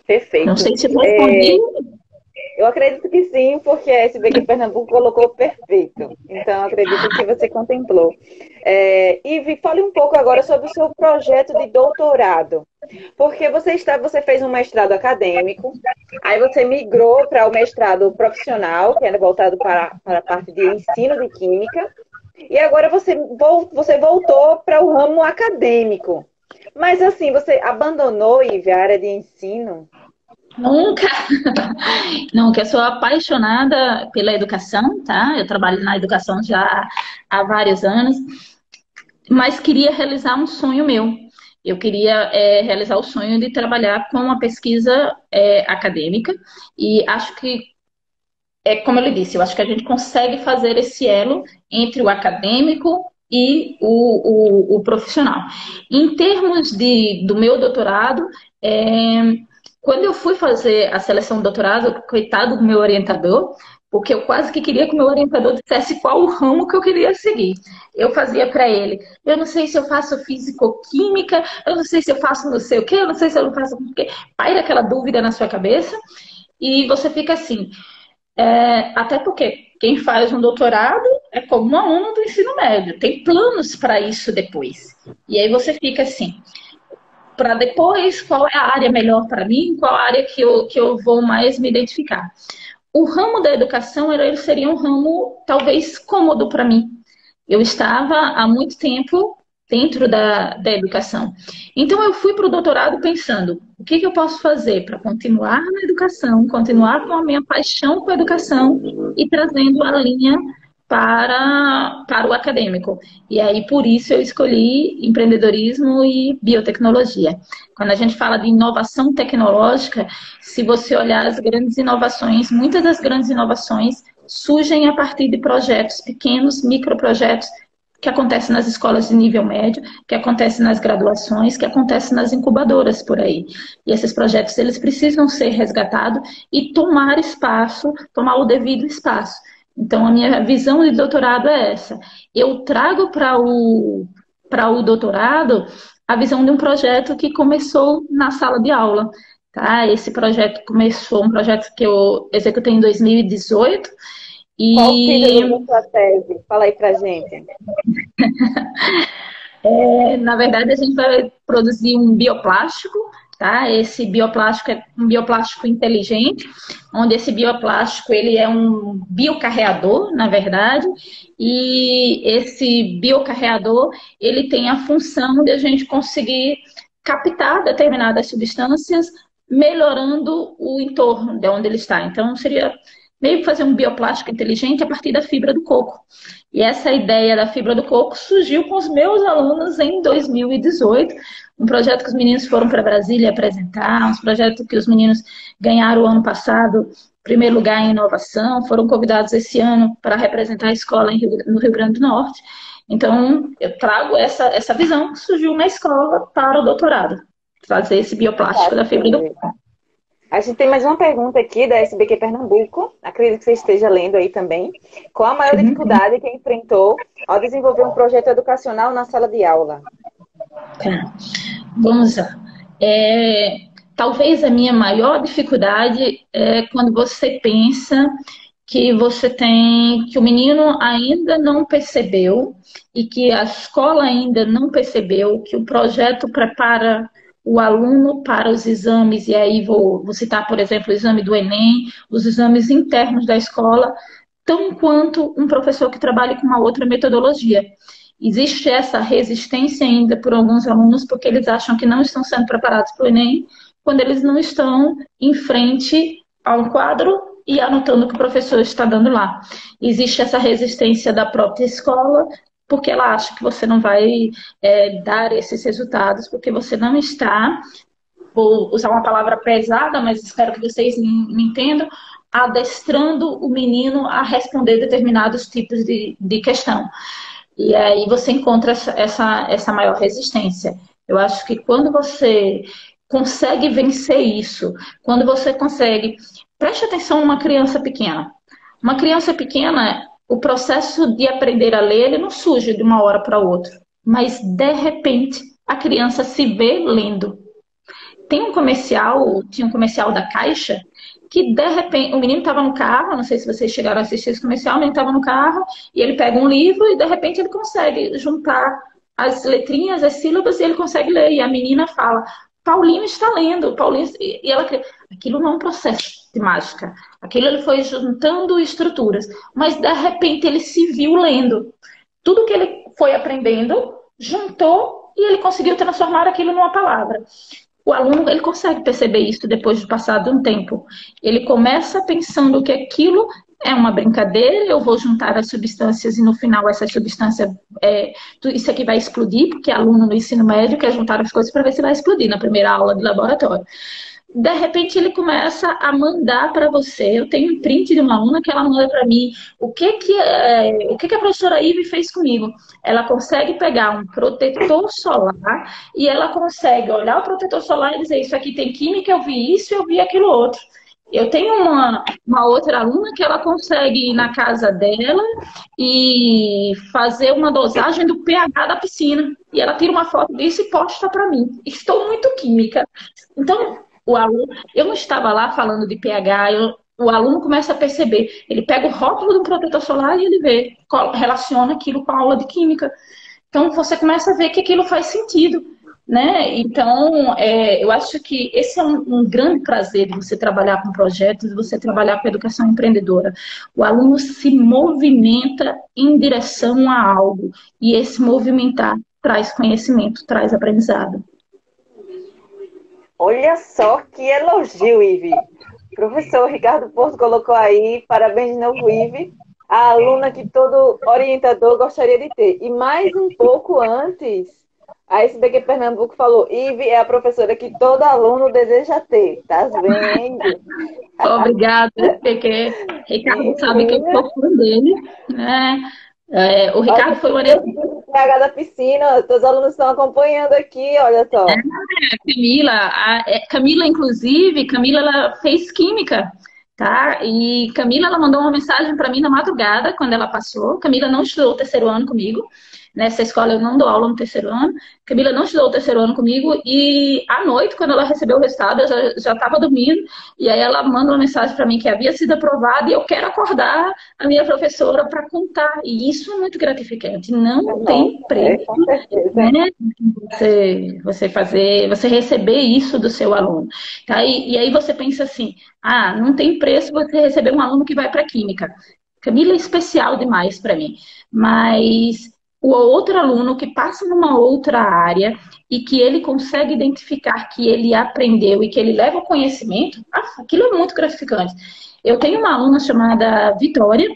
Perfeito. Não sei se eu respondi. Eu acredito que sim, porque a SBQ Pernambuco colocou perfeito. Então, acredito que você contemplou. Ive, fale um pouco agora sobre o seu projeto de doutorado. Porque você fez um mestrado acadêmico, aí você migrou para o mestrado profissional, que era voltado para a parte de ensino de química, e agora você voltou para o ramo acadêmico. Mas assim, você abandonou, Ive, a área de ensino? Nunca, nunca. Eu sou apaixonada pela educação, tá? Eu trabalho na educação já há vários anos, mas queria realizar um sonho meu. Eu queria realizar o sonho de trabalhar com uma pesquisa acadêmica e acho que, como eu lhe disse, eu acho que a gente consegue fazer esse elo entre o acadêmico e o profissional. Em termos do meu doutorado, quando eu fui fazer a seleção do doutorado, coitado do meu orientador, porque eu quase que queria que o meu orientador dissesse qual o ramo que eu queria seguir. Eu fazia para ele, eu não sei se eu faço físico-química, eu não sei se eu faço não sei o quê, eu não sei se eu não faço o quê. Paira aquela dúvida na sua cabeça e você fica assim. Até porque quem faz um doutorado é como um aluno do ensino médio, tem planos para isso depois. E aí você fica assim, para depois, qual é a área melhor para mim, qual a área que eu vou mais me identificar. O ramo da educação ele seria um ramo talvez cômodo para mim. Eu estava há muito tempo dentro da educação. Então eu fui para o doutorado pensando, o que eu posso fazer para continuar na educação, continuar com a minha paixão com a educação e trazendo a linha para o acadêmico. E aí, por isso, eu escolhi empreendedorismo e biotecnologia. Quando a gente fala de inovação tecnológica, se você olhar as grandes inovações, muitas das grandes inovações surgem a partir de projetos pequenos, microprojetos, que acontecem nas escolas de nível médio, que acontecem nas graduações, que acontecem nas incubadoras por aí. E esses projetos, eles precisam ser resgatados e tomar espaço, tomar o devido espaço. Então, a minha visão de doutorado é essa. Eu trago para o doutorado a visão de um projeto que começou na sala de aula. Tá? Esse projeto começou, um projeto que eu executei em 2018. Qual o título da sua tese? Fala aí pra gente. Na verdade, a gente vai produzir um bioplástico, tá? Esse bioplástico é um bioplástico inteligente, onde esse bioplástico ele é um biocarreador, na verdade, e esse biocarreador ele tem a função de a gente conseguir captar determinadas substâncias, melhorando o entorno de onde ele está. Então, seria meio que fazer um bioplástico inteligente a partir da fibra do coco. E essa ideia da fibra do coco surgiu com os meus alunos em 2018, um projeto que os meninos foram para Brasília apresentar, um projeto que os meninos ganharam o ano passado, primeiro lugar em inovação, foram convidados esse ano para representar a escola no Rio Grande do Norte. Então, eu trago essa visão que surgiu na escola para o doutorado, fazer esse bioplástico da fibra do coco. A gente tem mais uma pergunta aqui da SBQ Pernambuco. Acredito que você esteja lendo aí também. Qual a maior dificuldade que enfrentou ao desenvolver um projeto educacional na sala de aula? Tá. Vamos lá. Talvez a minha maior dificuldade é quando você pensa que que o menino ainda não percebeu e que a escola ainda não percebeu que o projeto prepara o aluno para os exames, e aí vou citar, por exemplo, o exame do Enem, os exames internos da escola, tão quanto um professor que trabalha com uma outra metodologia. Existe essa resistência ainda por alguns alunos, porque eles acham que não estão sendo preparados para o Enem, quando eles não estão em frente a um quadro e anotando o que o professor está dando lá. Existe essa resistência da própria escola, porque ela acha que você não vai dar esses resultados, porque você não está, vou usar uma palavra pesada, mas espero que vocês me entendam, adestrando o menino a responder determinados tipos de questão. E aí você encontra essa maior resistência. Eu acho que quando você consegue vencer isso, quando você consegue... Preste atenção numa criança pequena. Uma criança pequena, o processo de aprender a ler, ele não surge de uma hora para outra. Mas, de repente, a criança se vê lendo. Tinha um comercial da Caixa, que de repente, o menino estava no carro, não sei se vocês chegaram a assistir esse comercial, o menino estava no carro, e ele pega um livro e de repente ele consegue juntar as letrinhas, as sílabas, e ele consegue ler. E a menina fala, Paulinho está lendo, Paulinho... E ela... Aquilo não é um processo de mágica. Aquilo ele foi juntando estruturas. Mas de repente ele se viu lendo. Tudo que ele foi aprendendo, juntou e ele conseguiu transformar aquilo numa palavra. O aluno, ele consegue perceber isso depois de passado um tempo. Ele começa pensando que aquilo é uma brincadeira, eu vou juntar as substâncias e no final essa substância, isso aqui vai explodir, porque aluno no ensino médio quer juntar as coisas para ver se vai explodir na primeira aula de laboratório. De repente ele começa a mandar para você. Eu tenho um print de uma aluna que ela manda para mim o que a professora Ive fez comigo. Ela consegue pegar um protetor solar e ela consegue olhar o protetor solar e dizer, isso aqui tem química, eu vi isso e eu vi aquilo outro. Eu tenho uma outra aluna que ela consegue ir na casa dela e fazer uma dosagem do pH da piscina. E ela tira uma foto disso e posta para mim. Estou muito química. Então, o aluno, eu não estava lá falando de pH, o aluno começa a perceber. Ele pega o rótulo do protetor solar e ele vê, relaciona aquilo com a aula de química. Então, você começa a ver que aquilo faz sentido, né? Então, eu acho que esse é um grande prazer de você trabalhar com projetos, de você trabalhar com educação empreendedora. O aluno se movimenta em direção a algo. E esse movimentar traz conhecimento, traz aprendizado. Olha só que elogio, Ive. O professor Ricardo Porto colocou aí, parabéns de novo, Ive, a aluna que todo orientador gostaria de ter. E mais um pouco antes, a SBQ Pernambuco falou, Ive é a professora que todo aluno deseja ter. Tá vendo? Obrigada, porque Ricardo sabe que eu sou fã dele, né? O Ricardo foi o orientador. pH da piscina, os alunos estão acompanhando aqui, olha só. Camila, inclusive, ela fez química, tá? E Camila, ela mandou uma mensagem para mim na madrugada, quando ela passou. Camila não estudou o terceiro ano comigo. Nessa escola eu não dou aula no terceiro ano. Camila não estudou o terceiro ano comigo e à noite, quando ela recebeu o resultado, eu já estava dormindo. E aí ela manda uma mensagem para mim que havia sido aprovada e eu quero acordar a minha professora para contar. E isso é muito gratificante. Não tem preço, né? Você receber isso do seu aluno. Tá? E aí você pensa assim, não tem preço você receber um aluno que vai para química. Camila é especial demais para mim. Mas o outro aluno que passa numa outra área e que ele consegue identificar que ele aprendeu e que ele leva o conhecimento, aquilo é muito gratificante. Eu tenho uma aluna chamada Vitória.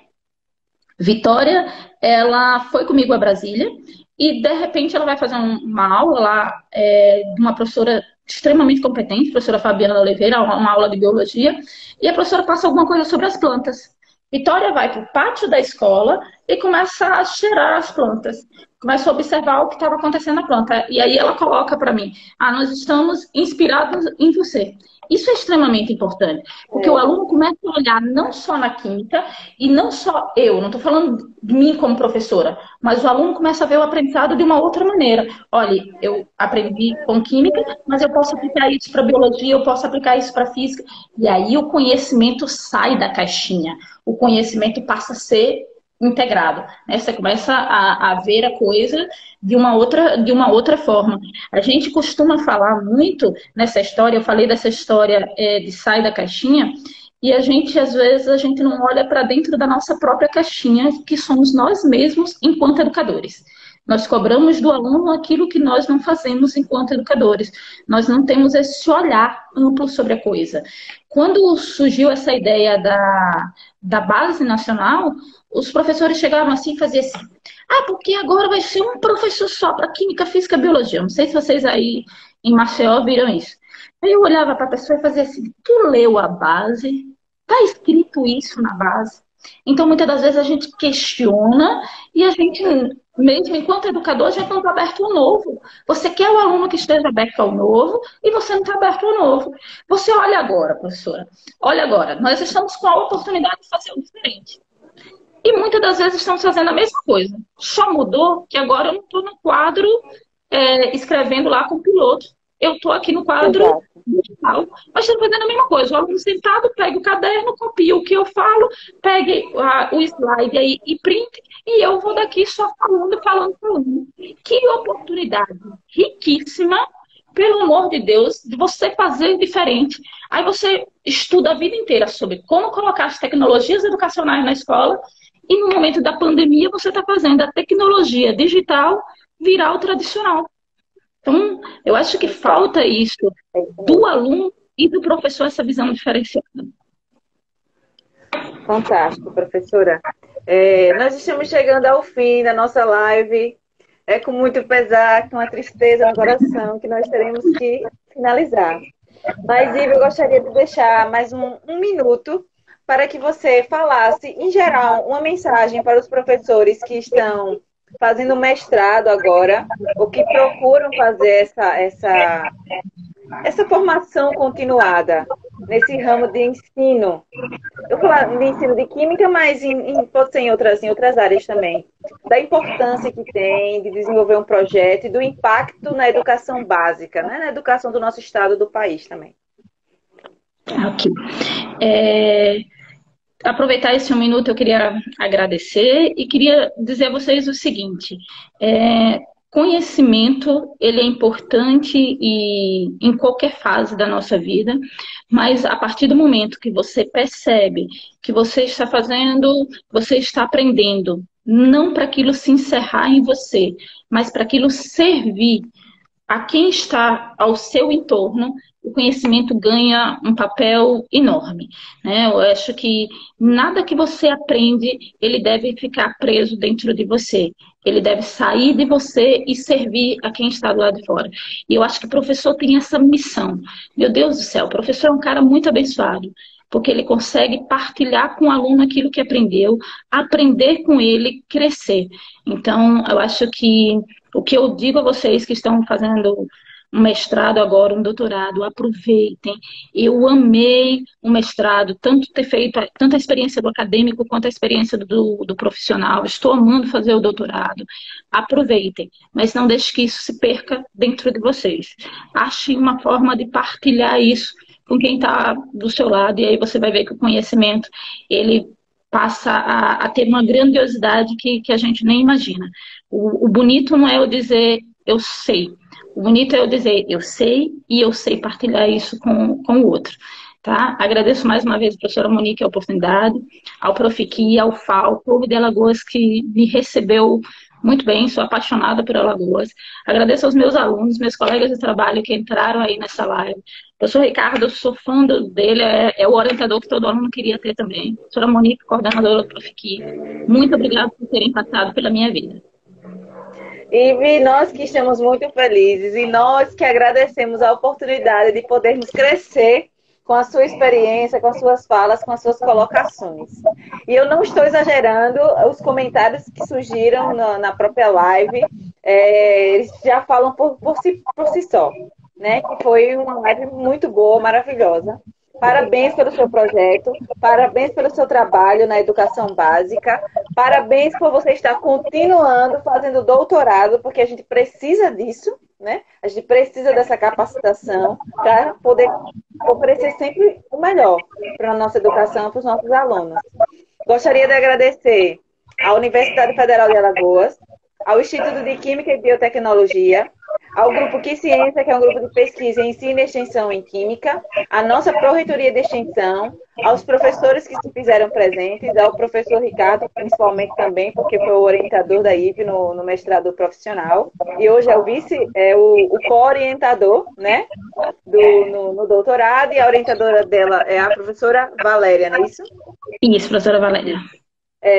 Vitória, ela foi comigo a Brasília e, de repente, ela vai fazer uma aula lá de uma professora extremamente competente, professora Fabiana Oliveira, uma aula de biologia, e a professora passa alguma coisa sobre as plantas. Vitória vai para o pátio da escola e começa a cheirar as plantas. Começa a observar o que estava acontecendo na planta. E aí ela coloca para mim, nós estamos inspirados em você. Isso é extremamente importante, porque o aluno começa a olhar não só na química, e não só eu, não estou falando de mim como professora, mas o aluno começa a ver o aprendizado de uma outra maneira. Olha, eu aprendi com química, mas eu posso aplicar isso para biologia, eu posso aplicar isso para física, e aí o conhecimento sai da caixinha, o conhecimento passa a ser integrado, né? Você começa a ver a coisa de uma outra forma. A gente costuma falar muito nessa história, eu falei dessa história de sai da caixinha, e a gente, às vezes, a gente não olha para dentro da nossa própria caixinha, que somos nós mesmos enquanto educadores. Nós cobramos do aluno aquilo que nós não fazemos enquanto educadores. Nós não temos esse olhar amplo sobre a coisa. Quando surgiu essa ideia da base nacional, os professores chegavam assim e faziam assim: ah, porque agora vai ser um professor só para Química, Física e Biologia. Não sei se vocês aí em Maceió viram isso. Aí eu olhava para a pessoa e fazia assim: tu leu a base? Está escrito isso na base? Então, muitas das vezes a gente questiona e a gente, mesmo enquanto educador, já está aberto ao novo. Você quer o aluno que esteja aberto ao novo e você não está aberto ao novo. Você olha agora, professora, olha agora, nós estamos com a oportunidade de fazer o diferente. E muitas das vezes estamos fazendo a mesma coisa. Só mudou que agora eu não estou no quadro escrevendo lá com o piloto. Eu estou aqui no quadro digital. Mas estamos fazendo a mesma coisa. O aluno sentado, pega o caderno, copia o que eu falo, pegue o slide aí e print, e eu vou daqui só falando. Que oportunidade riquíssima, pelo amor de Deus, de você fazer diferente. Aí você estuda a vida inteira sobre como colocar as tecnologias educacionais na escola, e no momento da pandemia você está fazendo a tecnologia digital virar o tradicional. Então, eu acho que falta isso do aluno e do professor, essa visão diferenciada. Fantástico, professora. Nós estamos chegando ao fim da nossa live. É com muito pesar, com uma tristeza no coração, que nós teremos que finalizar. Mas, Ivo, eu gostaria de deixar mais um minuto para que você falasse, em geral, uma mensagem para os professores que estão fazendo mestrado agora, ou que procuram fazer essa formação continuada nesse ramo de ensino. Eu falo de ensino de química, mas pode ser em outras áreas também. Da importância que tem de desenvolver um projeto e do impacto na educação básica, né? Na educação do nosso estado, do país também. Ok. Aproveitar esse 1 minuto, eu queria agradecer e queria dizer a vocês o seguinte: conhecimento, ele é importante em qualquer fase da nossa vida, mas a partir do momento que você percebe que você está fazendo, você está aprendendo, não para aquilo se encerrar em você, mas para aquilo servir a quem está ao seu entorno, o conhecimento ganha um papel enorme, né? Eu acho que nada que você aprende, ele deve ficar preso dentro de você. Ele deve sair de você e servir a quem está do lado de fora. E eu acho que o professor tem essa missão. Meu Deus do céu, o professor é um cara muito abençoado, porque ele consegue partilhar com o aluno aquilo que aprendeu, aprender com ele, crescer. Então, eu acho que o que eu digo a vocês que estão fazendo um mestrado agora, um doutorado, aproveitem. Eu amei o mestrado, tanto ter feito tanto a experiência do acadêmico quanto a experiência do profissional. Estou amando fazer o doutorado. Aproveitem, mas não deixe que isso se perca dentro de vocês. Achem uma forma de partilhar isso com quem está do seu lado, e aí você vai ver que o conhecimento, ele passa a ter uma grandiosidade que a gente nem imagina. O bonito não é eu dizer eu sei. O bonito é eu dizer eu sei e eu sei partilhar isso com o outro. Tá? Agradeço mais uma vez a professora Monique a oportunidade, ao Profiqui, ao FAO, povo de Alagoas que me recebeu muito bem, sou apaixonada por Alagoas. Agradeço aos meus alunos, meus colegas de trabalho que entraram aí nessa live. Professor Ricardo, eu sou fã dele, é o orientador que todo aluno queria ter também. Professora Monique, coordenadora do Profiqui, muito obrigada por terem passado pela minha vida. E nós que estamos muito felizes e nós que agradecemos a oportunidade de podermos crescer com a sua experiência, com as suas falas, com as suas colocações. E eu não estou exagerando, os comentários que surgiram na própria live, eles já falam por si só, né? Que foi uma live muito boa, maravilhosa. Parabéns pelo seu projeto, parabéns pelo seu trabalho na educação básica, parabéns por você estar continuando fazendo doutorado, porque a gente precisa disso, né? A gente precisa dessa capacitação para poder oferecer sempre o melhor para a nossa educação, para os nossos alunos. Gostaria de agradecer à Universidade Federal de Alagoas, ao Instituto de Química e Biotecnologia, ao Grupo Que Ciência, que é um grupo de pesquisa em ensino e extensão em Química, à nossa Pró-Reitoria de Extensão, aos professores que se fizeram presentes, ao professor Ricardo, principalmente também, porque foi o orientador da IVE no mestrado profissional, e hoje é o o co-orientador, né, no doutorado, e a orientadora dela é a professora Valéria, não é isso? Isso, professora Valéria.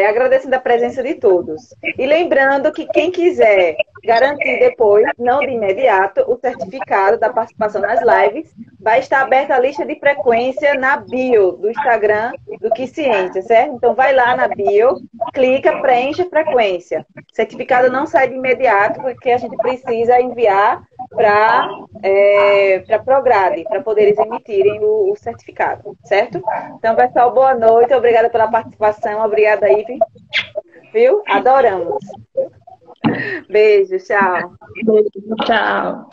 Agradecendo a presença de todos. E lembrando que quem quiser garantir depois, não de imediato, o certificado da participação nas lives, vai estar aberta a lista de frequência na bio do Instagram do Que Ciência, certo? Então vai lá na bio, clica, preenche a frequência. O certificado não sai de imediato, porque a gente precisa enviar para a Prograde, para poder eles emitirem o certificado, certo? Então, pessoal, boa noite, obrigada pela participação, obrigada, Ive, viu? Adoramos. Beijo, tchau. Beijo, tchau.